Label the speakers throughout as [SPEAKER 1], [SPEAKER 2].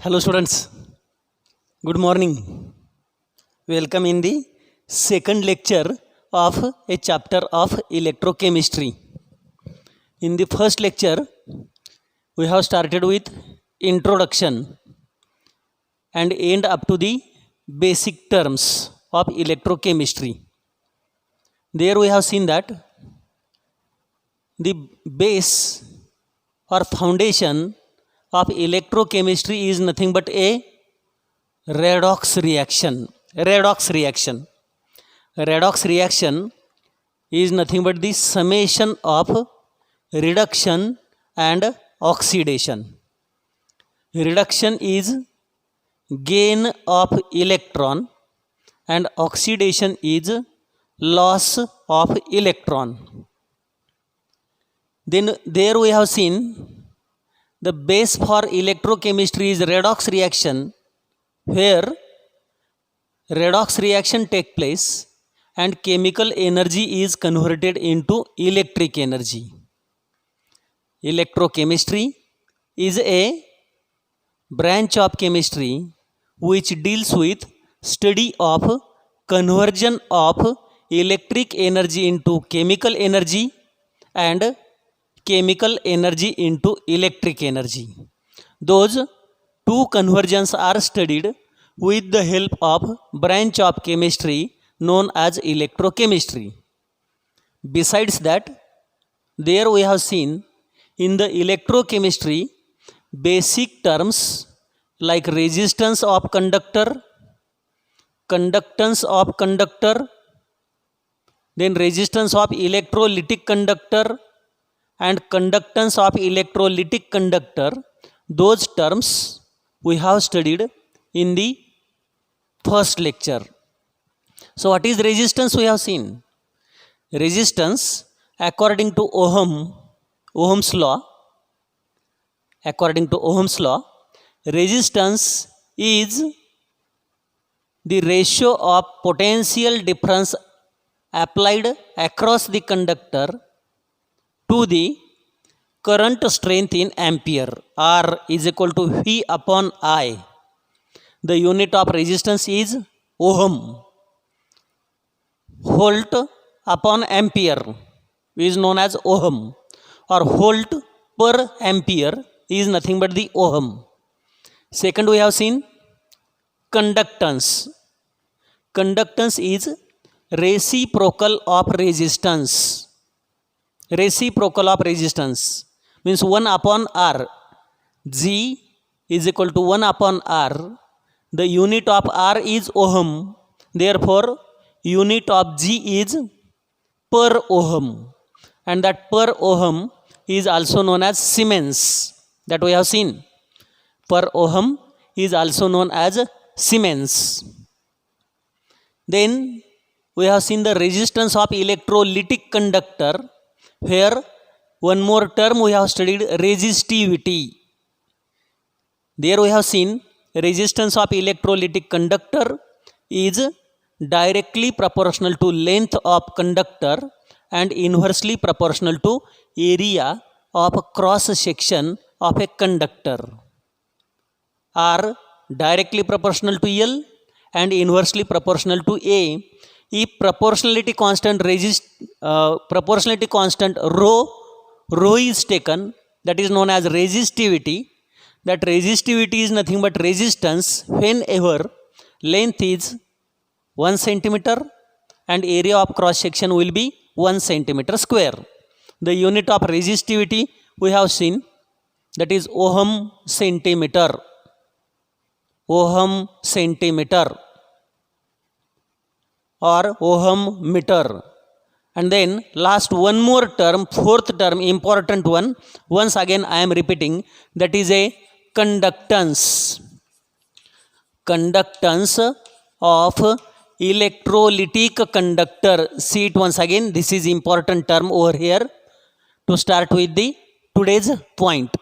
[SPEAKER 1] Hello students, good morning. Welcome in the second lecture of a chapter of electrochemistry. In the first lecture, we have started with introduction and end up to the basic terms of electrochemistry. There we have seen that the base or foundation of electrochemistry is nothing but a redox reaction. Redox reaction is nothing but the summation of reduction and oxidation. Reduction is gain of electron and oxidation is loss of electron. Then there we have seen the base for electrochemistry is redox reaction, where redox reaction take place and chemical energy is converted into electric energy. Electrochemistry is a branch of chemistry which deals with study of conversion of electric energy into chemical energy and chemical energy into electric energy. Those two conversions are studied with the help of branch of chemistry known as electrochemistry. Besides that, there we have seen in the electrochemistry basic terms like resistance of conductor, conductance of conductor, then resistance of electrolytic conductor and conductance of electrolytic conductor. Those terms we have studied in the first lecture. So what is resistance? We have seen resistance according to Ohm's law. According to Ohm's law, resistance is the ratio of potential difference applied across the conductor to the current strength in ampere. R is equal to V upon I. The unit of resistance is ohm. Volt upon ampere is known as ohm, or volt per ampere is nothing but the ohm. Second, we have seen conductance. Conductance is reciprocal of resistance. Reciprocal of resistance means 1 upon R. G is equal to 1 upon R. The unit of R is ohm. Therefore, unit of G is per ohm. And that per ohm is also known as Siemens. That we have seen. Per ohm is also known as Siemens. Then we have seen the resistance of electrolytic conductor, where one more term we have studied, resistivity. There we have seen resistance of electrolytic conductor is directly proportional to length of conductor and inversely proportional to area of cross section of a conductor. R directly proportional to L and inversely proportional to A. If proportionality constant rho is taken, that is known as resistivity. That resistivity is nothing but resistance whenever length is 1 centimeter and area of cross section will be 1 centimeter square. The unit of resistivity we have seen, that is ohm centimeter. Ohm centimeter or ohm meter. And then last one more term, fourth term, important one, once again I am repeating, that is a conductance. Conductance of electrolytic conductor. See it once again, this is important term over here to start with the today's point.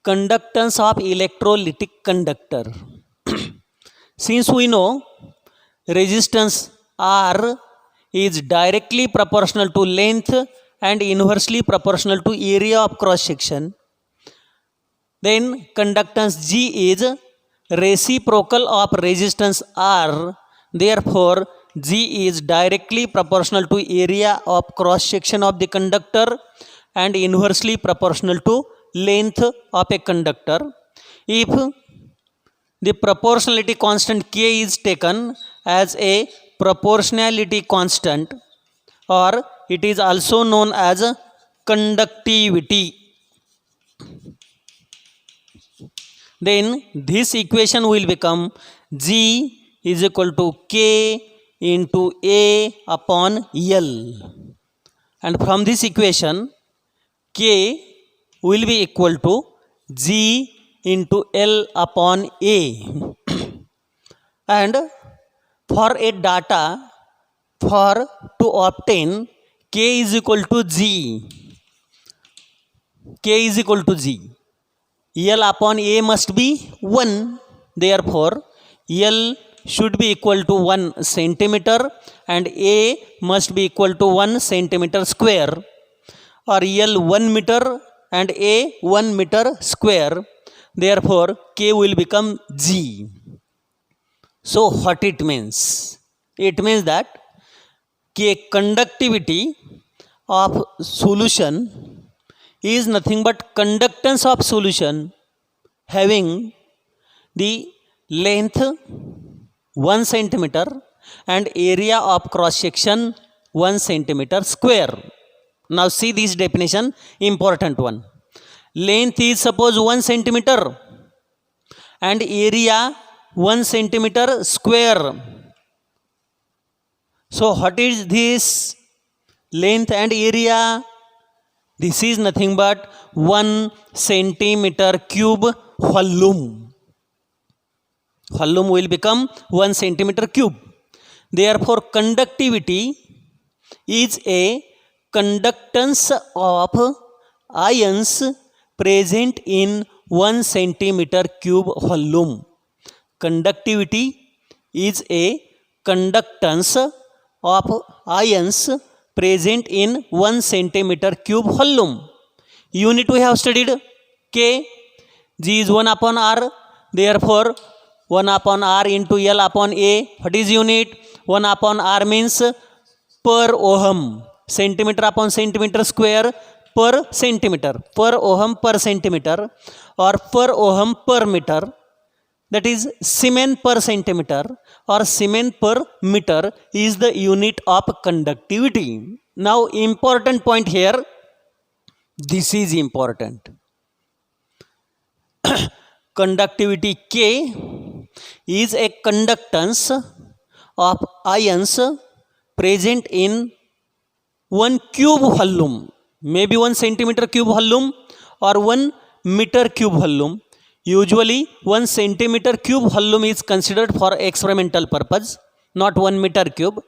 [SPEAKER 1] Conductance of electrolytic conductor. Since we know resistance R is directly proportional to length and inversely proportional to area of cross section, then conductance G is reciprocal of resistance R, therefore G is directly proportional to area of cross section of the conductor and inversely proportional to length of a conductor. If the proportionality constant K is taken as a proportionality constant, or it is also known as conductivity, then this equation will become G is equal to K into A upon L, and from this equation K will be equal to G into L upon A. And for a data, for to obtain K is equal to G, K is equal to G, L upon A must be 1, therefore L should be equal to 1 centimeter and A must be equal to 1 centimeter square, or L 1 meter and A 1 meter square, therefore K will become G. So what it means? It means that K conductivity of solution is nothing but conductance of solution having the length 1 centimeter and area of cross section 1 centimeter square. Now see this definition, important one. Length is suppose 1 centimeter and area 1 centimeter square. So what is this length and area? This is nothing but 1 centimeter cube volume. Volume will become 1 centimeter cube. Therefore conductivity is a conductance of ions present in 1 centimeter cube volume. Conductivity is a conductance of ions present in 1 centimeter cube volume. Unit we have studied K. G is 1 upon R, therefore 1 upon R into L upon A. What is unit? 1 upon R means per ohm, centimeter upon centimeter square per centimeter, per ohm per centimeter, or per ohm per meter, that is Siemens per centimeter or Siemens per meter is the unit of conductivity. Now important point here, this is important. Conductivity K is a conductance of ions present in 1 cube volume, maybe 1 centimeter cube volume or 1 meter cube volume. Usually 1 centimeter cube volume is considered for experimental purpose, not 1 meter cube.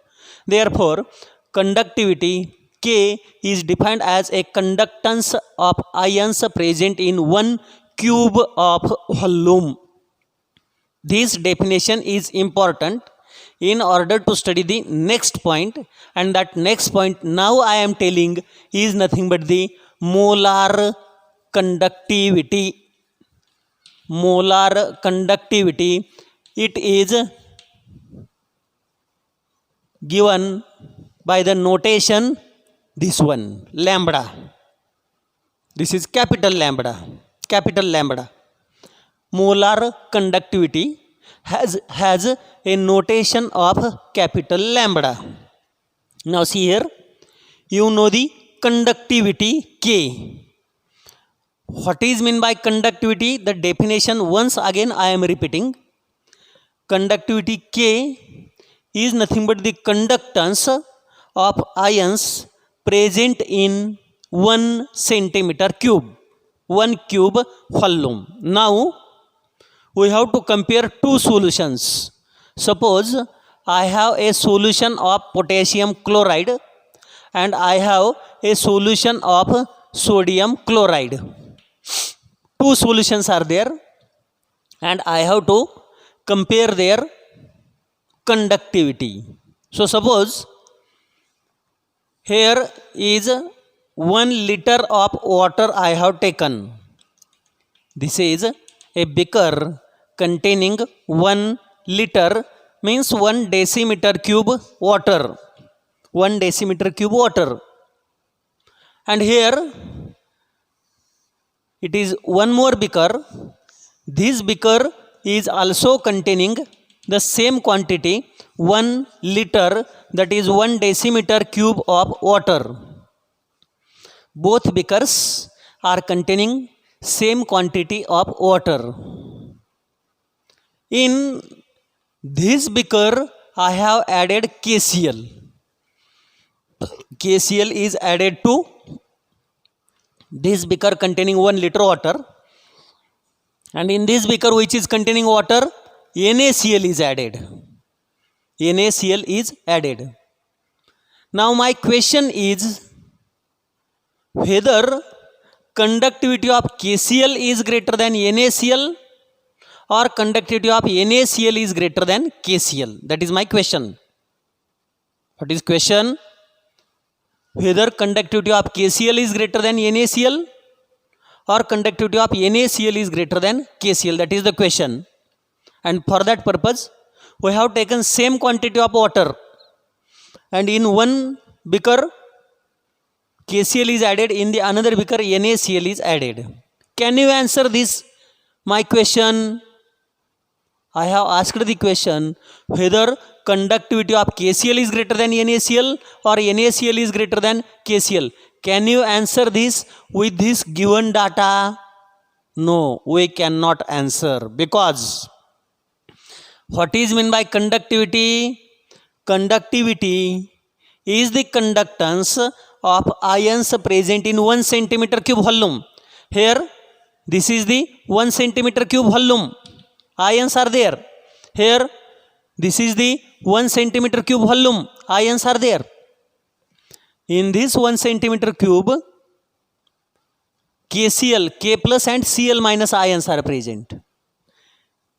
[SPEAKER 1] Therefore conductivity K is defined as a conductance of ions present in 1 cube of volume. This definition is important in order to study the next point, and that next point now I am telling is nothing but the molar conductivity. Molar conductivity, it is given by the notation this one, lambda. This is capital lambda, capital lambda. Molar conductivity has a notation of capital lambda. Now see here, you know the conductivity K. What is meant by conductivity? The definition once again I am repeating. Conductivity K is nothing but the conductance of ions present in 1 centimeter cube, 1 cube volume. Now we have to compare two solutions. Suppose I have a solution of potassium chloride and I have a solution of sodium chloride. Two solutions are there and I have to compare their conductivity. So suppose here is 1 liter of water I have taken. this is a beaker containing 1 liter, means 1 decimeter cube water, 1 decimeter cube water. And here it is one more beaker. This beaker is also containing the same quantity, 1 liter, that is 1 decimeter cube of water. Both beakers are containing same quantity of water. In this beaker I have added KCl. KCl is added to this beaker containing 1 liter water, and in this beaker which is containing water, NaCl is added. NaCl is added. Now my question is whether conductivity of KCl is greater than NaCl or conductivity of NaCl is greater than KCl. That is my question. What is question? Whether conductivity of KCl is greater than NaCl or conductivity of NaCl is greater than KCl. That is the question. And for that purpose we have taken same quantity of water, and in one beaker KCl is added, in the another beaker NaCl is added. Can you answer this my question? I have asked the question whether conductivity of KCl is greater than NaCl or NaCl is greater than KCl. Can you answer this with this given data? No, we cannot answer, because what is meant by conductivity? Conductivity is the conductance of ions present in 1 centimeter cube volume. Here this is the 1 centimeter cube volume. Ions are there. Here this is the 1 centimeter cube volume. Ions are there. In this 1 centimeter cube, KCl, K plus and Cl minus ions are present.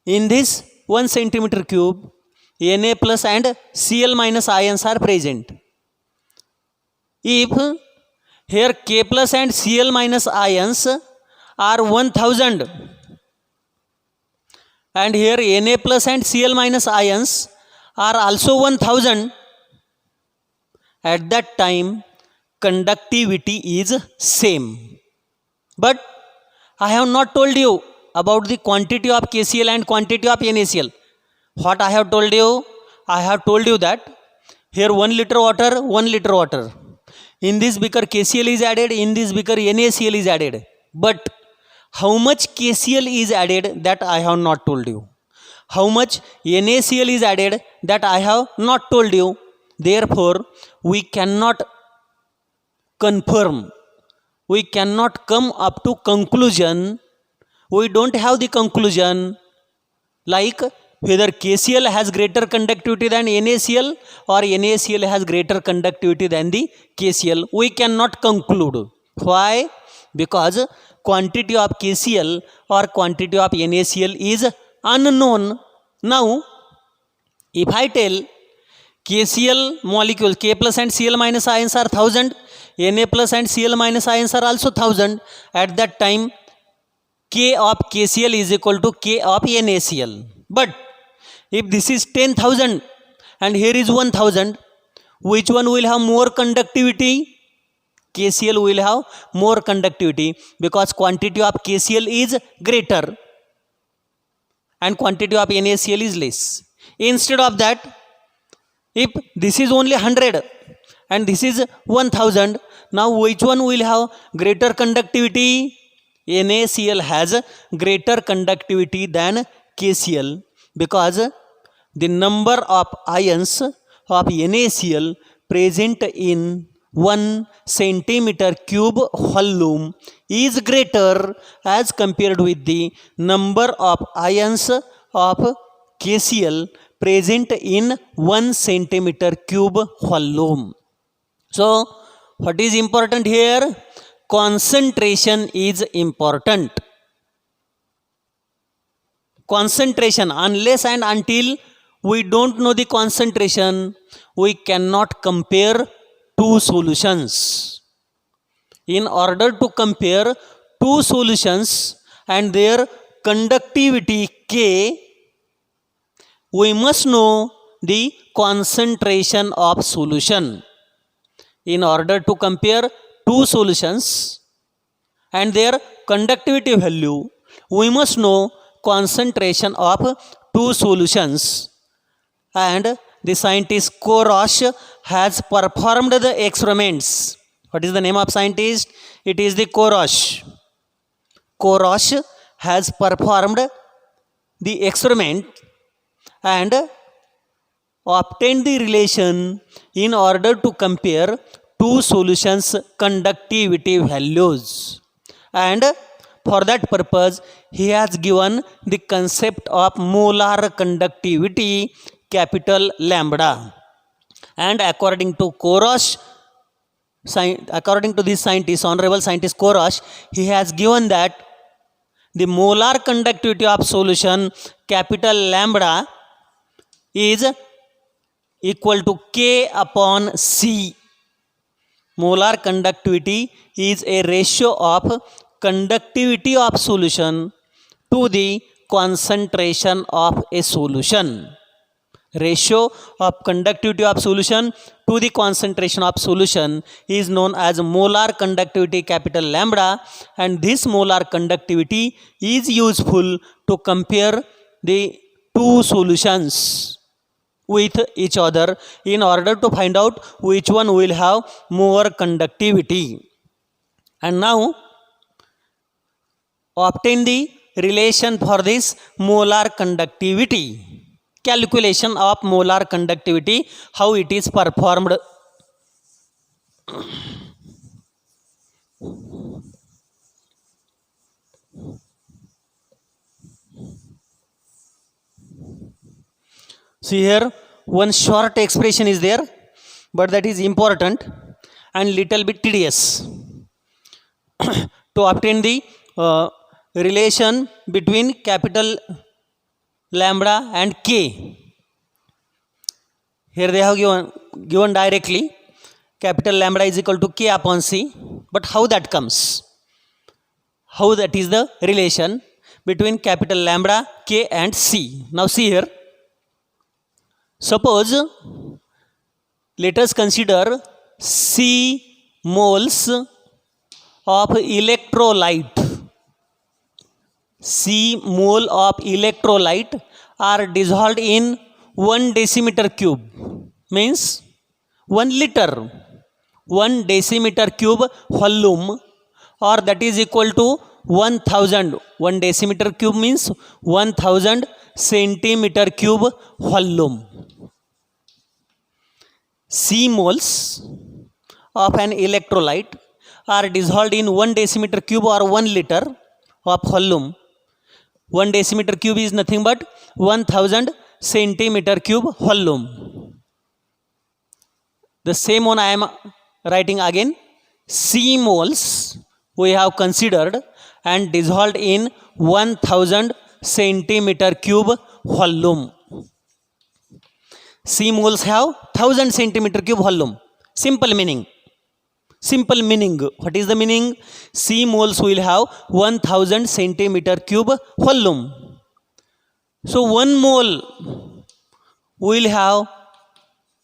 [SPEAKER 1] In this 1 centimeter cube, Na plus and Cl minus ions are present. If here K plus and Cl minus ions are 1000, and here Na plus and Cl minus ions are also 1000, at that time conductivity is same. But I have not told you about the quantity of KCl and quantity of NaCl. What I have told you? I have told you that here 1 liter water, 1 liter water. In this beaker KCl is added, in this beaker NaCl is added. But how much KCl is added, that I have not told you. How much NaCl is added, that I have not told you. Therefore, we cannot confirm, we cannot come up to conclusion, we don't have the conclusion like whether KCl has greater conductivity than NaCl or NaCl has greater conductivity than the KCl. We cannot conclude. Why? Because quantity of KCl or quantity of NaCl is unknown. Now, if I tell KCl molecule, K plus and Cl minus ions are 1000, Na plus and Cl minus ions are also 1000, at that time K of KCl is equal to K of NaCl. But if this is 10,000 and here is 1000, which one will have more conductivity? KCl will have more conductivity, because quantity of KCl is greater and quantity of NaCl is less. Instead of that, if this is only 100 and this is 1000, now which one will have greater conductivity? NaCl has greater conductivity than KCl, because the number of ions of NaCl present in 1 centimeter cube volume is greater as compared with the number of ions of KCl present in 1 centimeter cube volume. So, what is important here? Concentration is important. Concentration, unless and until we don't know the concentration, we cannot compare two solutions. In order to compare two solutions and their conductivity K, we must know the concentration of solution. In order to compare two solutions and their conductivity value, we must know concentration of two solutions. And the scientist Korosh has performed the experiments. What is the name of scientist? It is the Korosh. Korosh has performed the experiment and obtained the relation in order to compare two solutions' conductivity values. And for that purpose, he has given the concept of molar conductivity, capital lambda. And according to Korosh, according to this scientist, honorable scientist Korosh, he has given that the molar conductivity of solution, capital lambda, is equal to K upon C. Molar conductivity is a ratio of conductivity of solution to the concentration of a solution. Ratio of conductivity of solution to the concentration of solution is known as molar conductivity, capital lambda, and this molar conductivity is useful to compare the two solutions with each other in order to find out which one will have more conductivity. And now obtain the relation for this molar conductivity. Calculation of molar conductivity, how it is performed. See here, one short expression is there, but that is important and little bit tedious. To obtain the relation between capital lambda and K. Here they have given directly capital lambda is equal to K upon C. But how that comes? How that is the relation between capital lambda, K and C? Now see here. Suppose let us consider C moles of electrolyte. C mole of electrolyte are dissolved in 1 decimeter cube, means 1 liter. 1 decimeter cube volume, or that is equal to 1000. 1 decimeter cube means 1000 centimeter cube volume. C moles of an electrolyte are dissolved in 1 decimeter cube or 1 liter of volume. 1 decimeter cube is nothing but 1000 centimeter cube volume. The same one I am writing again. C moles we have considered and dissolved in 1000 centimeter cube volume. C moles have 1000 centimeter cube volume. Simple meaning. Simple meaning. What is the meaning? C moles will have 1000 centimeter cube volume. So 1 mole will have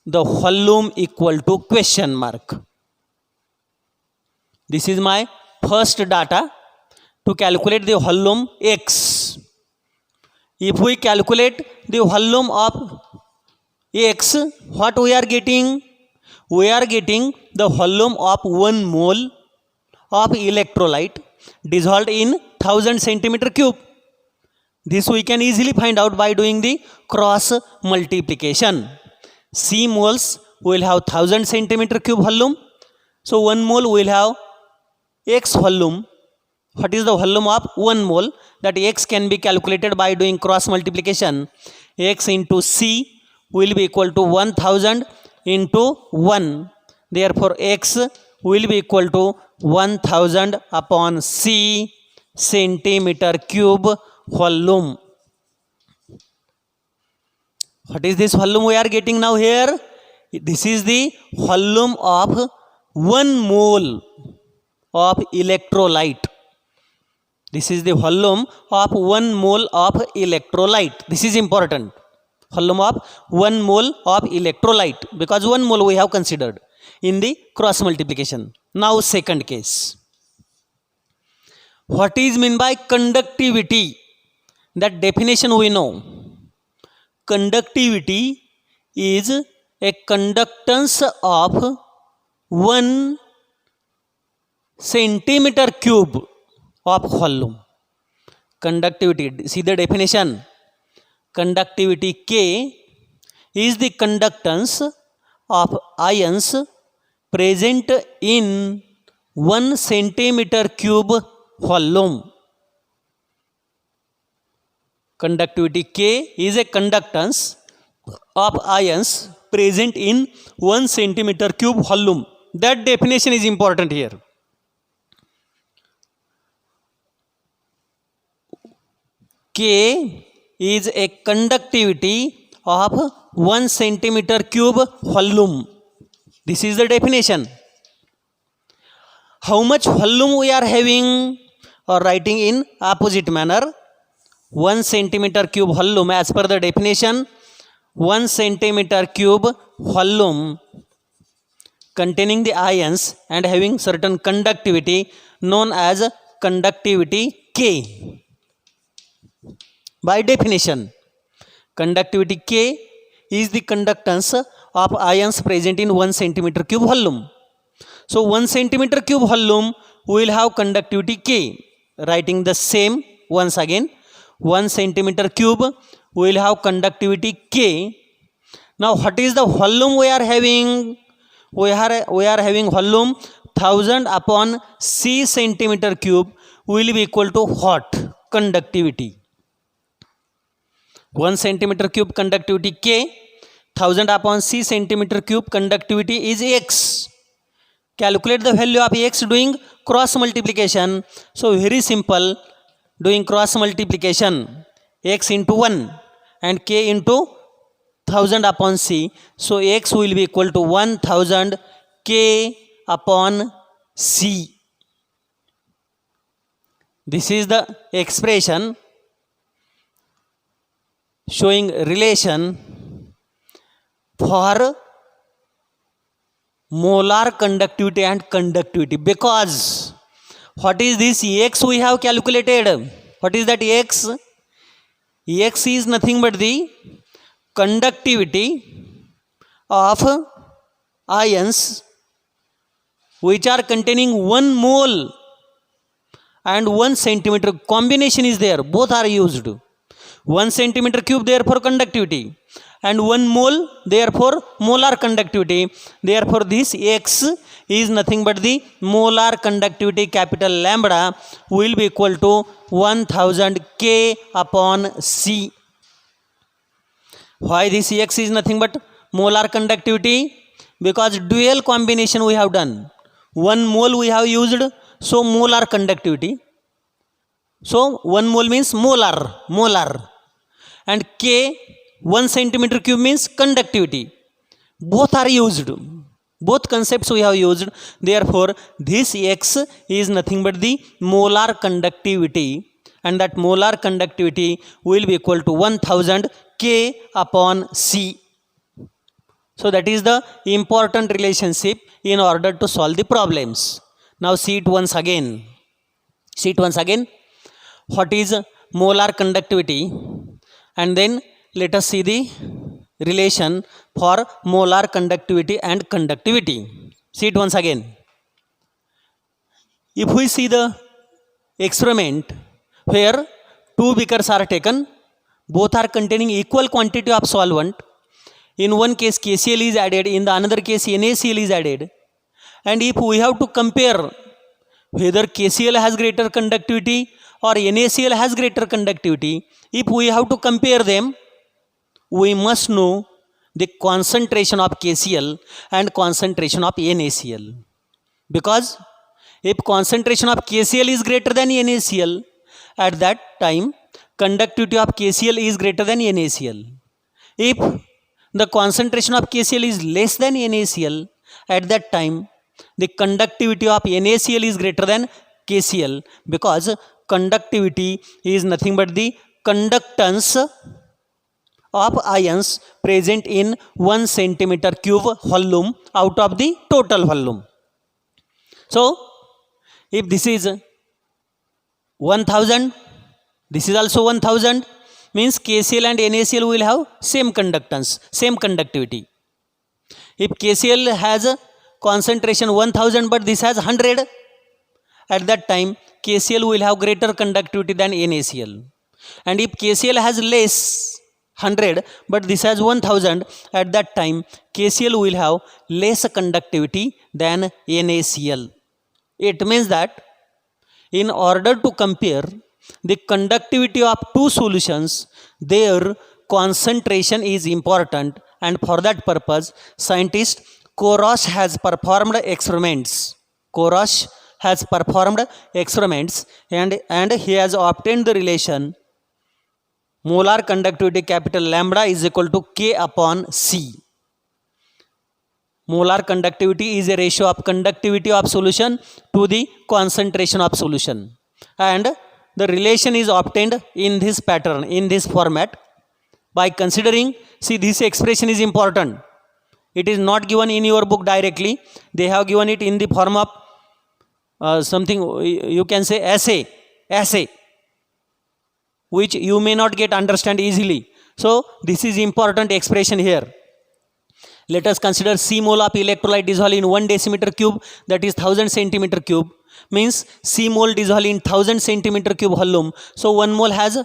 [SPEAKER 1] the volume equal to question mark. This is my first data to calculate the volume X. If we calculate the volume of X, what we are getting? We are getting the volume of 1 mole of electrolyte dissolved in 1000 centimeter cube. This we can easily find out by doing the cross multiplication. C moles will have 1000 centimeter cube volume. So 1 mole will have X volume. What is the volume of 1 mole? That X can be calculated by doing cross multiplication. X into C will be equal to 1000 into 1. Therefore, X will be equal to 1000 upon C centimeter cube volume. What is this volume we are getting now here? This is the volume of 1 mole of electrolyte. This is the volume of 1 mole of electrolyte. This is important. Volume of 1 mole of electrolyte, because 1 mole we have considered in the cross multiplication. Now second case. What is meant by conductivity? That definition we know. Conductivity is a conductance of 1 centimeter cube of volume. Conductivity, see the definition. Conductivity K is the conductance of ions present in 1 centimeter cube volume. Conductivity K is a conductance of ions present in 1 centimeter cube volume. That definition is important here. K is a conductivity of 1 centimeter cube volume. This is the definition. How much volume we are having, or writing in opposite manner, 1 centimeter cube volume as per the definition. 1 centimeter cube volume containing the ions and having certain conductivity known as conductivity K. By definition, conductivity K is the conductance of ions present in 1 centimeter cube volume. So 1 centimeter cube volume will have conductivity K. Writing the same once again. 1 centimeter cube will have conductivity K. Now what is the volume we are having? We are having volume 1000 upon C centimeter cube will be equal to what? Conductivity. 1 centimeter cube conductivity K, 1000 upon C centimeter cube conductivity is X. Calculate the value of X doing cross multiplication. So very simple, doing cross multiplication, X into 1 and K into 1000 upon C. So X will be equal to 1000 K upon C. This is the expression showing relation for molar conductivity and conductivity. Because what is this X we have calculated? What is that X? X is nothing but the conductivity of ions which are containing 1 mole and 1 centimeter. Combination is there, both are used. 1 centimeter cube therefore conductivity and 1 mole therefore molar conductivity. Therefore this X is nothing but the molar conductivity capital lambda will be equal to 1000 K upon C. Why this X is nothing but molar conductivity? Because dual combination we have done. 1 mole we have used, so molar conductivity. So 1 mole means molar. And K, 1 centimeter cube means conductivity. Both are used. Both concepts we have used. Therefore, this X is nothing but the molar conductivity. And that molar conductivity will be equal to 1000 K upon C. So that is the important relationship in order to solve the problems. Now see it once again. What is molar conductivity? And then let us see the relation for molar conductivity and conductivity. See it once again. If we see the experiment where 2 beakers are taken, both are containing equal quantity of solvent. In one case KCl is added, in the another case NaCl is added. And if we have to compare whether KCl has greater conductivity or NaCl has greater conductivity, if we have to compare them, we must know the concentration of KCl and concentration of NaCl. Because if concentration of KCl is greater than NaCl, at that time conductivity of KCl is greater than NaCl. If the concentration of KCl is less than NaCl, at that time the conductivity of NaCl is greater than KCl, because conductivity is nothing but the conductance of ions present in 1 centimeter cube volume out of the total volume. So if this is 1000, this is also 1000, means KCl and NaCl will have same conductance, same conductivity. If KCl has a concentration 1000 but this has 100, at that time KCl will have greater conductivity than NaCl. And if KCl has less 100 but this has 1000, at that time KCl will have less conductivity than NaCl. It means that in order to compare the conductivity of two solutions, their concentration is important, and for that purpose scientist Korosh has performed experiments. Korosh has performed experiments and he has obtained the relation molar conductivity capital lambda is equal to K upon C. Molar conductivity is a ratio of conductivity of solution to the concentration of solution, and the relation is obtained in this pattern, in this format, by considering, see, this expression is important. It is not given in your book directly. They have given it in the form of something you can say essay, which you may not get understand easily. So this is important expression here. Let us consider C mole of electrolyte dissolved in 1 decimeter cube, that is 1000 centimeter cube, means C mole dissolved in 1000 centimeter cube volume. So 1 mole has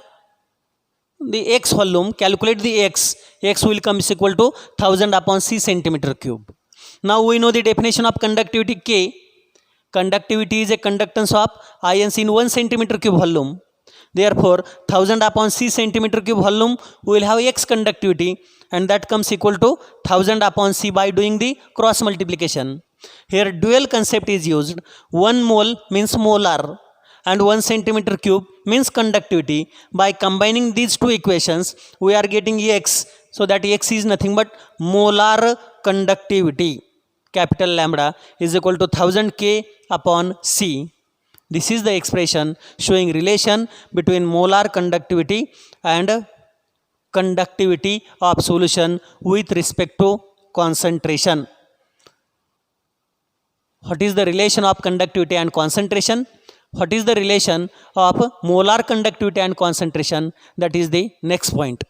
[SPEAKER 1] the X volume. Calculate the X. X will come is equal to 1000 upon C centimeter cube. Now we know the definition of conductivity K. Conductivity is a conductance of ions in 1 centimeter cube volume. Therefore 1000 upon C centimeter cube volume will have X conductivity, and that comes equal to 1000 upon C by doing the cross multiplication. Here dual concept is used. 1 mole means molar and 1 centimeter cube means conductivity. By combining these two equations we are getting X, so that X is nothing but molar conductivity capital lambda is equal to 1000 K upon C. This is the expression showing relation between molar conductivity and conductivity of solution with respect to concentration. What is the relation of conductivity and concentration? What is the relation of molar conductivity and concentration? That is the next point.